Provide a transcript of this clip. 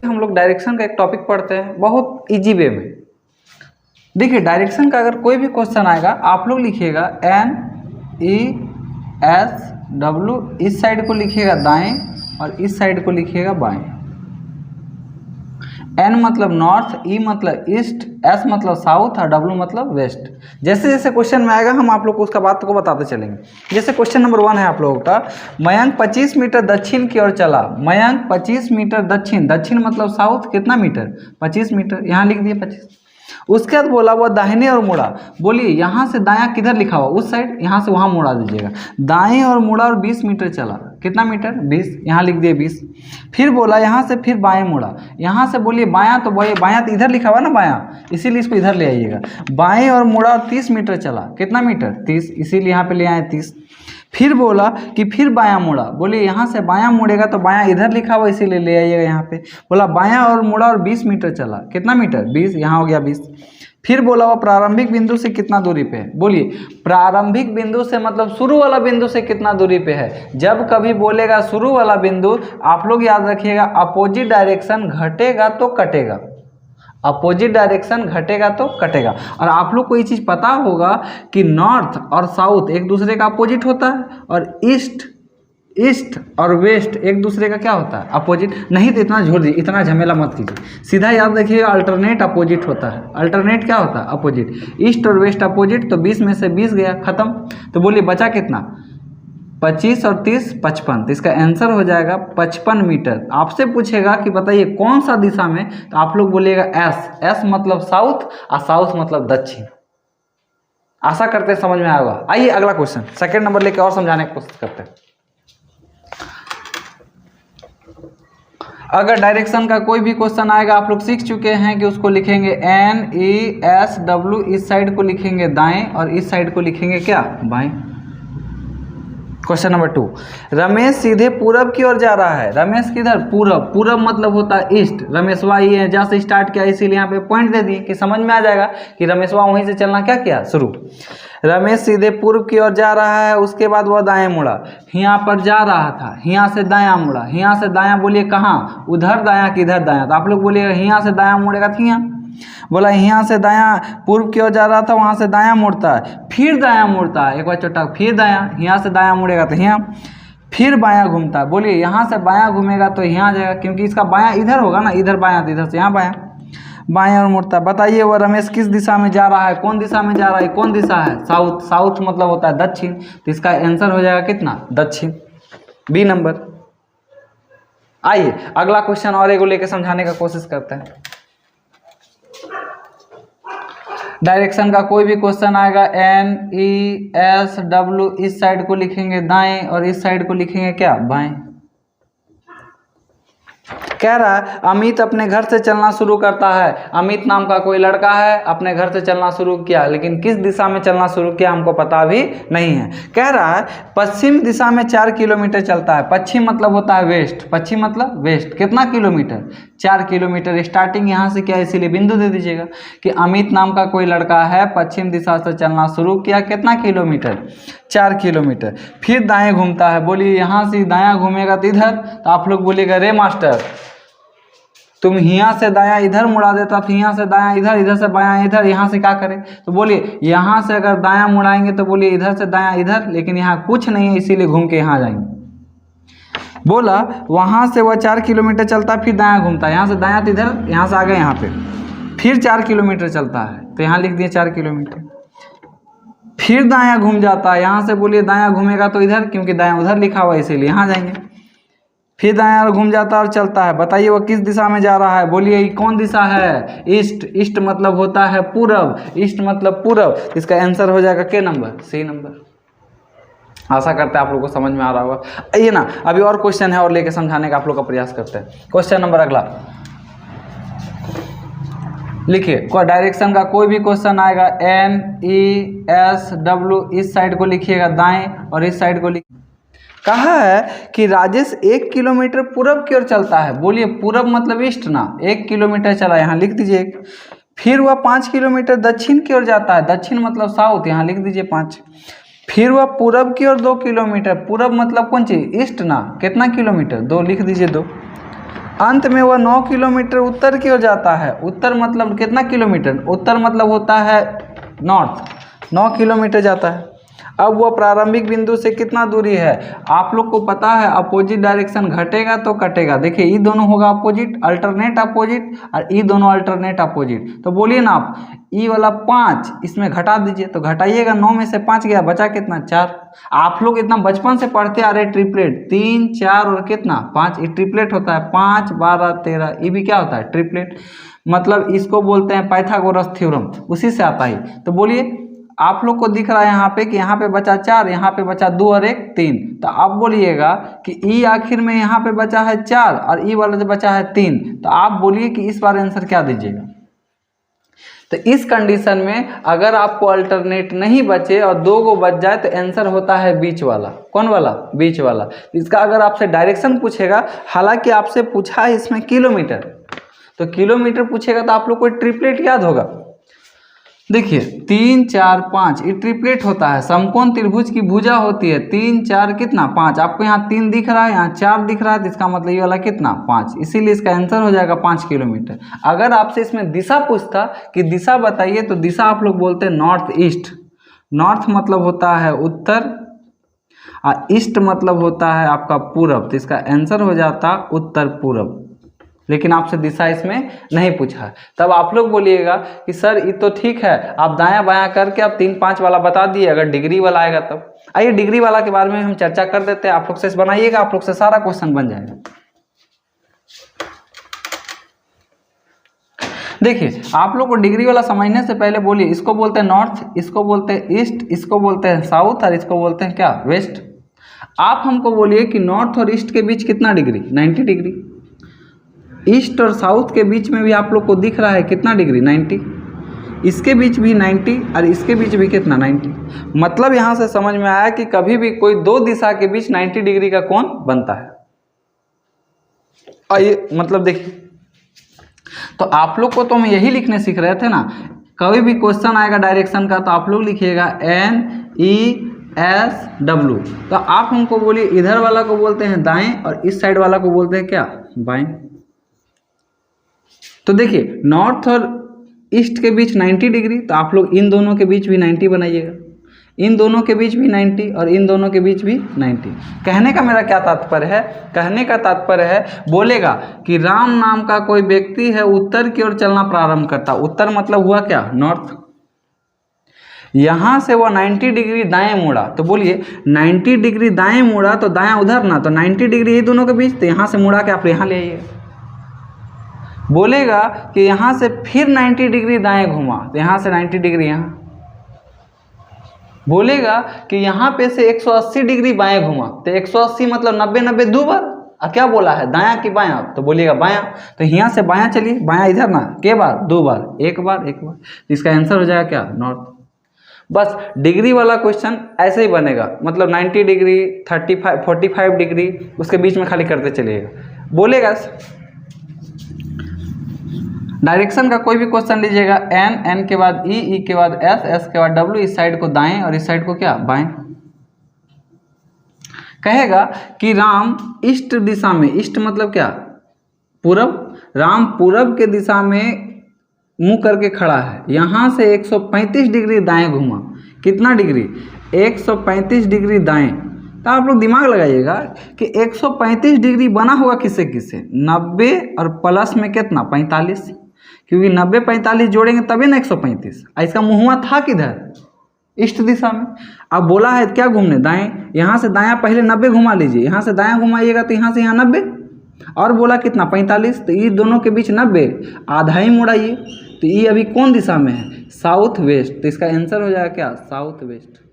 हम लोग डायरेक्शन का एक टॉपिक पढ़ते हैं बहुत इजी वे में। देखिए डायरेक्शन का अगर कोई भी क्वेश्चन आएगा आप लोग लिखिएगा NESW, इस साइड को लिखिएगा दाएं और इस साइड को लिखिएगा बाएं। N मतलब नॉर्थ, E मतलब ईस्ट, S मतलब साउथ और W मतलब वेस्ट। जैसे जैसे क्वेश्चन में आएगा हम आप लोग को उसका बात को बताते चलेंगे। जैसे क्वेश्चन नंबर 1 है आप लोगों का, मयंक 25 मीटर दक्षिण की ओर चला। मयंक 25 मीटर दक्षिण, दक्षिण मतलब साउथ, कितना मीटर? 25 मीटर, यहाँ लिख दिए 25। उसके बाद बोला वह दाहिने और मुड़ा। बोलिए यहाँ से दायां किधर लिखा हुआ? उस साइड, यहाँ से वहाँ मुड़ा दीजिएगा। दाएं और मुड़ा और 20 मीटर चला। कितना मीटर? 20, यहाँ लिख दिए 20। फिर बोला यहाँ से फिर बाएं मुड़ा। यहाँ से बोलिए बायां, तो बायां तो इधर लिखा हुआ ना बायां, इसीलिए इसको इधर ले आइएगा। बाएं और मुड़ा और 30 मीटर चला। कितना मीटर? 30, इसीलिए यहाँ पे ले आए 30। फिर बोला कि फिर बायां मुड़ा। बोलिए यहाँ से बायां मुड़ेगा तो बायां इधर लिखा हुआ, इसीलिए ले आइएगा यहाँ पे। बोला बायां और मुड़ा और 20 मीटर चला। कितना मीटर? 20, यहाँ हो गया 20। फिर बोला वह प्रारंभिक बिंदु से कितना दूरी पे है। बोलिए प्रारंभिक बिंदु से मतलब शुरू वाला बिंदु से कितना दूरी पे है। जब कभी बोलेगा शुरू वाला बिंदु, आप लोग याद रखिएगा अपोजिट डायरेक्शन घटेगा तो कटेगा, अपोजिट डायरेक्शन घटेगा तो कटेगा। और आप लोग को ये चीज़ पता होगा कि नॉर्थ और साउथ एक दूसरे का अपोजिट होता है, और ईस्ट और वेस्ट एक दूसरे का क्या होता है? अपोजिट। नहीं तो इतना झोर दीजिए, इतना झमेला मत कीजिए, सीधा याद रखिएगा अल्टरनेट अपोजिट होता है। अल्टरनेट क्या होता है? अपोजिट। ईस्ट और वेस्ट अपोजिट, तो 20 में से 20 गया, खत्म। तो बोलिए बचा कितना? 25 और 30 55। तो इसका आंसर हो जाएगा 55 मीटर। आपसे पूछेगा कि बताइए कौन सा दिशा में, तो आप लोग बोलिएगा एस मतलब साउथ और साउथ मतलब दक्षिण। आशा करते हैं समझ में आएगा। आइए अगला क्वेश्चन, सेकंड नंबर लेके और समझाने की कोशिश करते हैं। अगर डायरेक्शन का कोई भी क्वेश्चन आएगा, आप लोग सीख चुके हैं कि उसको लिखेंगे NESW, इस साइड को लिखेंगे दाएं और इस साइड को लिखेंगे क्या? बाएं। क्वेश्चन नंबर 2, रमेश सीधे पूरब की ओर जा रहा है। रमेश किधर? पूरब। पूरब मतलब होता है ईस्ट। रमेशवा ये जहाँ से स्टार्ट किया, इसीलिए यहाँ पे पॉइंट दे दिए कि समझ में आ जाएगा कि रमेशवा वहीं से चलना क्या किया? शुरू। रमेश सीधे पूर्व की ओर जा रहा है, उसके बाद वह दाएं मुड़ा। यहाँ पर जा रहा था, यहाँ से दायां मुड़ा। यहाँ से दायां बोलिए कहाँ? उधर दायां कि इधर दायां? तो आप लोग बोलिएगा यहाँ से दायां मुड़ेगा तो यहाँ। बोला यहाँ से दायां पूर्व की ओर जा रहा था, वहाँ से दायां मुड़ता है, फिर दायां मुड़ता है, एक बार छोटा, फिर दायां। यहाँ से दायां मुड़ेगा तो यहाँ, फिर बायां घूमता है। बोलिए यहाँ से बायां घूमेगा तो यहाँ जाएगा, क्योंकि इसका बायां इधर होगा ना, इधर बायां, तो इधर से यहाँ बायां। बाएं और मुड़ता। बताइए वह रमेश किस दिशा में जा रहा है? कौन दिशा में जा रहा है? कौन दिशा है? साउथ। साउथ मतलब होता है दक्षिण, तो इसका आंसर हो जाएगा कितना? दक्षिण, बी नंबर। आइए अगला क्वेश्चन और एगो लेके समझाने का कोशिश करते हैं। डायरेक्शन का कोई भी क्वेश्चन आएगा NESW, इस साइड को लिखेंगे दाएं और इस साइड को लिखेंगे क्या? बाएं। कह रहा है अमित अपने घर से चलना शुरू करता है। अमित नाम का कोई लड़का है, अपने घर से चलना शुरू किया, लेकिन किस दिशा में चलना शुरू किया हमको पता भी नहीं है। कह रहा है पश्चिम दिशा में 4 किलोमीटर चलता है। पश्चिम मतलब होता है वेस्ट, पश्चिम मतलब वेस्ट। कितना किलोमीटर? 4 किलोमीटर। स्टार्टिंग यहाँ से क्या, इसीलिए बिंदु दे दीजिएगा कि अमित नाम का कोई लड़का है, पश्चिम दिशा से चलना शुरू किया। कितना किलोमीटर? 4 किलोमीटर। फिर दाएं घूमता है। बोलिए यहाँ से दायां घूमेगा तो इधर, तो आप लोग बोलिएगा रे मास्टर तुम यहाँ से दायां इधर मुड़ा देता, फिर यहाँ से दायां इधर, इधर से बायां इधर, यहाँ से क्या करें? तो बोलिए यहाँ से अगर दायां मुड़ाएंगे तो बोलिए इधर से दायां इधर, लेकिन यहाँ कुछ नहीं है, इसीलिए घूम के यहाँ जाएंगे। बोला वहाँ से वह 4 किलोमीटर चलता है, फिर दायां घूमता है। यहाँ से दायां तो इधर, यहाँ से आ गए यहाँ पे, फिर 4 किलोमीटर चलता है, तो यहाँ लिख दिए 4 किलोमीटर। फिर दायां घूम जाता है। यहाँ से बोलिए दायां घूमेगा तो इधर, क्योंकि दायां उधर लिखा हुआ है, इसीलिए यहाँ जाएंगे। फिर दायां और घूम जाता है और चलता है। बताइए वो किस दिशा में जा रहा है? बोलिए ये कौन दिशा है? ईस्ट। ईस्ट मतलब होता है पूरब। ईस्ट मतलब पूरब। इसका आंसर हो जाएगा के नंबर? सी नंबर। आशा करते हैं आप लोगों को समझ में आ रहा होगा। आइए ना अभी और क्वेश्चन है और लेके समझाने का आप लोग का प्रयास करते हैं। क्वेश्चन नंबर अगला लिखिए, डायरेक्शन का कोई भी क्वेश्चन आएगा NESW, इस साइड को लिखिएगा दाएं और इस साइड को लिखिए। कहा है कि राजेश 1 किलोमीटर पूरब की ओर चलता है। बोलिए पूरब मतलब ईस्ट ना, 1 किलोमीटर चला, यहाँ लिख दीजिए 1। फिर वह 5 किलोमीटर दक्षिण की ओर जाता है। दक्षिण मतलब साउथ, यहाँ लिख दीजिए 5। फिर वह पूरब की ओर 2 किलोमीटर, पूरब मतलब कौन चीज, ईस्ट ना, कितना किलोमीटर, 2 लिख दीजिए 2। अंत में वह 9 किलोमीटर उत्तर की ओर जाता है, उत्तर मतलब कितना किलोमीटर, उत्तर मतलब होता है नॉर्थ, 9 किलोमीटर जाता है। अब वह प्रारंभिक बिंदु से कितना दूरी है, आप लोग को पता है अपोजिट डायरेक्शन घटेगा तो कटेगा, देखिए ये दोनों होगा अपोजिट, अल्टरनेट अपोजिट, और ये दोनों अल्टरनेट अपोजिट, तो बोलिए ना आप, ई वाला 5 इसमें घटा दीजिए, तो घटाइएगा, 9 में से 5 गया, बचा कितना 4। आप लोग इतना बचपन से पढ़ते आ रहे ट्रिपलेट, 3 4 और कितना 5, ये ट्रिपलेट होता है, 5 12 13, ये भी क्या होता है ट्रिपलेट, मतलब इसको बोलते हैं पाइथागोरस थ्योरम, उसी से आता है। तो बोलिए आप लोग को दिख रहा है यहाँ पे कि यहाँ पे बचा 4, यहाँ पे बचा 2 और 1 3, तो आप बोलिएगा कि ई आखिर में यहाँ पे बचा है 4 और ई वाला जो बचा है 3, तो आप बोलिए कि इस बार आंसर क्या दीजिएगा। तो इस कंडीशन में अगर आपको अल्टरनेट नहीं बचे और 2 गो बच जाए तो आंसर होता है बीच वाला, कौन वाला, बीच वाला। इसका अगर आपसे डायरेक्शन पूछेगा, हालांकि आपसे पूछा है इसमें किलोमीटर, तो किलोमीटर पूछेगा तो आप लोग को ट्रिपलेट याद होगा, देखिए 3 4 5 ये ट्रिपलेट होता है, समकोण त्रिभुज की भुजा होती है, 3 4 कितना 5, आपको यहाँ 3 दिख रहा है, यहाँ 4 दिख रहा है, तो इसका मतलब ये वाला कितना 5, इसीलिए इसका आंसर हो जाएगा 5 किलोमीटर। अगर आपसे इसमें दिशा पूछता कि दिशा बताइए, तो दिशा आप लोग बोलते हैं नॉर्थ ईस्ट, नॉर्थ मतलब होता है उत्तर और ईस्ट मतलब होता है आपका पूरब, तो इसका आंसर हो जाता उत्तर पूरब, लेकिन आपसे दिशा इसमें नहीं पूछा है। तब आप लोग बोलिएगा कि सर ये तो ठीक है, आप दायां बायां करके आप 3 5 वाला बता दिए, अगर डिग्री वाला आएगा तब। आइए डिग्री वाला के बारे में हम चर्चा कर देते हैं, आप लोग से बनाइएगा, आप लोग से सारा क्वेश्चन बन जाएगा। देखिए आप लोग को डिग्री वाला समझने से पहले बोलिए, इसको बोलते हैं नॉर्थ, इसको बोलते हैं ईस्ट, इसको बोलते हैं साउथ और इसको बोलते हैं क्या, वेस्ट। आप हमको बोलिए कि नॉर्थ और ईस्ट के बीच कितना डिग्री, 90 डिग्री। ईस्ट और साउथ के बीच में भी आप लोग को दिख रहा है कितना डिग्री, 90, इसके बीच भी 90 और इसके बीच भी कितना 90। मतलब यहाँ से समझ में आया कि कभी भी कोई 2 दिशा के बीच 90 डिग्री का कोण बनता है। आइए मतलब देखिए, तो आप लोग को तो हम यही लिखने सीख रहे थे ना, कभी भी क्वेश्चन आएगा डायरेक्शन का तो आप लोग लिखिएगा NESW, तो आप हमको बोलिए इधर वाला को बोलते हैं दाएं और इस साइड वाला को बोलते हैं क्या, बाएं। तो देखिए नॉर्थ और ईस्ट के बीच 90 डिग्री, तो आप लोग इन दोनों के बीच भी 90 बनाइएगा, इन दोनों के बीच भी 90 और इन दोनों के बीच भी 90। कहने का मेरा क्या तात्पर्य है, कहने का तात्पर्य है, बोलेगा कि राम नाम का कोई व्यक्ति है, उत्तर की ओर चलना प्रारंभ करता, उत्तर मतलब हुआ क्या, नॉर्थ। यहाँ से वह 90 डिग्री दाएं मुड़ा, तो बोलिए 90 डिग्री दाएं मुड़ा, तो दायां उधर ना, तो 90 डिग्री ये दोनों के बीच, तो यहाँ से मुड़ा के आप यहाँ ले आइए। बोलेगा कि यहाँ से फिर 90 डिग्री दाएं घुमा, तो यहाँ से 90 डिग्री यहाँ। बोलेगा कि यहाँ पे से 180 डिग्री बाएं घुमा, तो 180 मतलब 90 90 2 बार, क्या बोला है दायां कि बायां, तो बोलिएगा बायां, तो यहाँ से बायां चलिए, बायां इधर ना, के बार 2 बार, एक बार, तो इसका आंसर हो जाएगा क्या, नॉर्थ। बस डिग्री वाला क्वेश्चन ऐसे ही बनेगा, मतलब 90 डिग्री 35 45 डिग्री उसके बीच में खाली करते चलिएगा। बोलेगा डायरेक्शन का कोई भी क्वेश्चन लीजिएगा, N के बाद E के बाद S के बाद W, इस साइड को दाएं और इस साइड को क्या, बाएं। कहेगा कि राम ईस्ट दिशा में, ईस्ट मतलब क्या, पूरब, राम पूरब के दिशा में मुंह करके खड़ा है, यहाँ से 135 डिग्री दाएं घूमा, कितना डिग्री, 135 डिग्री दाएं। तो आप लोग दिमाग लगाइएगा कि 135 डिग्री बना होगा किससे किससे, 90 और प्लस में कितना 45, क्योंकि 90 45 जोड़ेंगे तभी ना 135। इसका मुँह था किधर, ईस्ट दिशा में। अब बोला है क्या घूमने, दाएं, यहाँ से दायां पहले 90 घुमा लीजिए, यहाँ से दायां घुमाइएगा तो यहाँ से यहाँ 90, और बोला कितना 45, तो ये दोनों के बीच 90, आधा ही मुड़ाइए, तो ये अभी कौन दिशा में है, साउथ वेस्ट, तो इसका आंसर हो जाएगा क्या, साउथ वेस्ट।